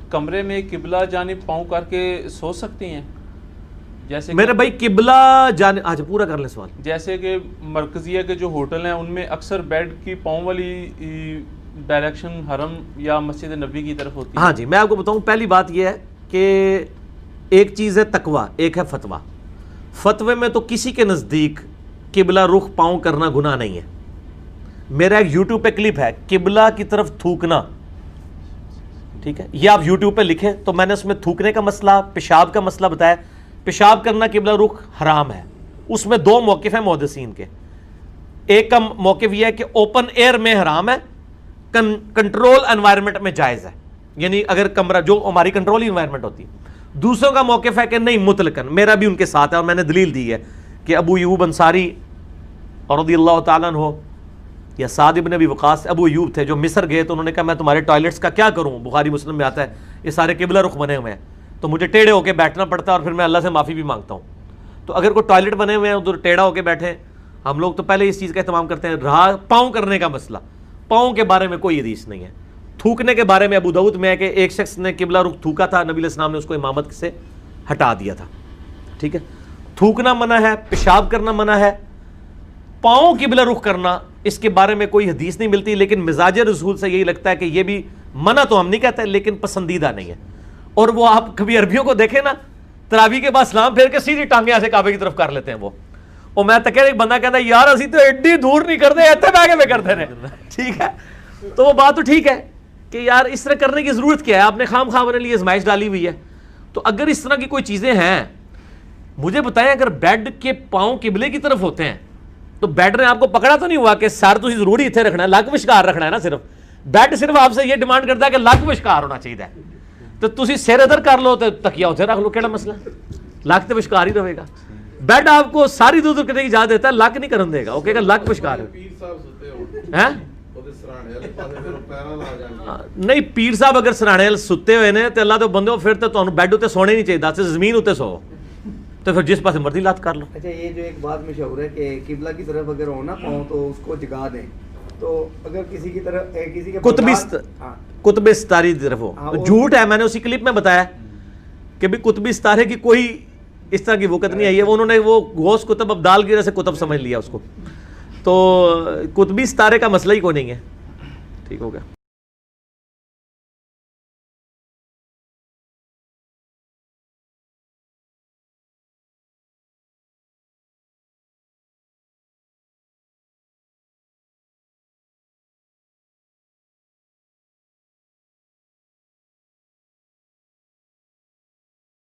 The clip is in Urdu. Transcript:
کمرے میں قبلہ جانب پاؤں کر کے سو سکتی ہیں؟ جیسے میرے بھائی قبلہ جانب، آج پورا کر لیں سوال. جیسے کہ مرکزیہ کے جو ہوٹل ہیں ان میں اکثر بیڈ کی پاؤں والی ڈائریکشن حرم یا مسجد نبی کی طرف ہوتی ہے. ہاں جی، میں آپ کو بتاؤں، پہلی بات یہ ہے کہ ایک چیز ہے تقویٰ، ایک ہے فتویٰ. فتوے میں تو کسی کے نزدیک قبلہ رخ پاؤں کرنا گناہ نہیں ہے. میرا ایک یوٹیوب پہ کلپ ہے قبلہ کی طرف تھوکنا، ٹھیک ہے، یہ آپ یوٹیوب پہ لکھیں تو میں نے اس میں تھوکنے کا مسئلہ، پیشاب کا مسئلہ بتایا. پیشاب کرنا قبلہ رخ حرام ہے. اس میں دو موقف ہیں محدثین کے. ایک کا موقف یہ ہے کہ اوپن ایئر میں حرام ہے، کنٹرول انوائرمنٹ میں جائز ہے، یعنی اگر کمرہ جو ہماری کنٹرول انوائرمنٹ ہوتی ہے. دوسروں کا موقف ہے کہ نہیں مطلقاً، میرا بھی ان کے ساتھ ہے اور میں نے دلیل دی ہے کہ ابو ایوب انصاری رضی اللہ تعالیٰ عنہ یا سعد ابن ابی وقاص، ابو ایوب تھے جو مصر گئے تو انہوں نے کہا میں تمہارے ٹوائلٹس کا کیا کروں، بخاری مسلم میں آتا ہے یہ سارے قبلہ رخ بنے ہوئے ہیں تو مجھے ٹیڑھے ہو کے بیٹھنا پڑتا ہے اور پھر میں اللہ سے معافی بھی مانگتا ہوں. تو اگر کوئی ٹوائلٹ بنے ہوئے ہیں ادھر ٹیڑھا ہو کے بیٹھے، ہم لوگ تو پہلے اس چیز کا اہتمام کرتے ہیں. رہا پاؤں کرنے کا مسئلہ، پاؤں کے بارے میں کوئی حدیث نہیں ہے. تھوکنے کے بارے میں ابو داؤد میں ہے کہ ایک شخص نے قبلہ رخ تھوکا تھا، نبی علیہ السلام نے اس کو امامت سے ہٹا دیا تھا. ٹھیک ہے، تھوکنا منع ہے، پیشاب کرنا منع ہے. پاؤں قبلہ رخ کرنا اس کے بارے میں کوئی حدیث نہیں ملتی، لیکن مزاج رسول سے یہی لگتا ہے کہ یہ بھی منع تو ہم نہیں کہتے لیکن پسندیدہ نہیں ہے. اور وہ آپ کبھی عربیوں کو دیکھیں نا، تراویح کے بعد سلام پھیر کے سیدھی ٹانگیں ایسے کعبے کی طرف کر لیتے ہیں. وہ میں تک ایک بندہ کہتا ہے یار اسی تو ایڈی دور نہیں کرتے، ایتھے بیٹھ کے میں کرتے رہے. ٹھیک ہے، تو وہ بات تو ٹھیک ہے کہ یار اس طرح کرنے کی ضرورت کیا ہے، آپ نے خام خواہ اپنے لیے ازمائش ڈالی ہوئی ہے. تو اگر اس طرح کی کوئی چیزیں ہیں مجھے بتائیں، اگر بیڈ کے پاؤں قبلے کی طرف ہوتے ہیں تو بیڈ نے آپ کو پکڑا تو نہیں ہوا کہ سر تو ضروری اتنے رکھنا ہے، لک وشکار رکھنا ہے نا. صرف بیڈ صرف آپ سے یہ ڈیمانڈ کرتا ہے کہ لک وشکار ہونا چاہیے، تو تسی سر ادھر کر لو تو تکیا اتنے رکھ لو، کیڑا مسئلہ، لک تو وشکار ہی رہے گا. بیڈ آپ کو ساری دور کرنے کی اجازت دیتا ہے، لک نہیں کرن دے گا، وہ کہے گا لک وشکار ہے. نہیں پیر صاحب اگر سرانے ستے ہوئے نے تو اللہ تو بندے ہو، پھر تو تمہیں بیڈ اتنے سونے نہیں چاہیے، دس زمین اتنے سو، تو پھر جس پاسے مرضی لات کر لو. اچھا، یہ جو ایک بات مشہور ہے کہ قبلہ کی طرف اگر ہونا پاؤں تو اس کو جگا دیں، تو اگر کسی کی طرف کسی کے قطب ستاری کی طرف ہو، جھوٹ ہے. میں نے اسی کلپ میں بتایا کہ بھی قطب ستارے کی کوئی اس طرح کی وقت نہیں آئی ہے. انہوں نے وہ غوث قطب ابدال کی وجہ سے قطب سمجھ لیا اس کو، تو قطبی ستارے کا مسئلہ ہی کوئی نہیں ہے. ٹھیک ہو گیا.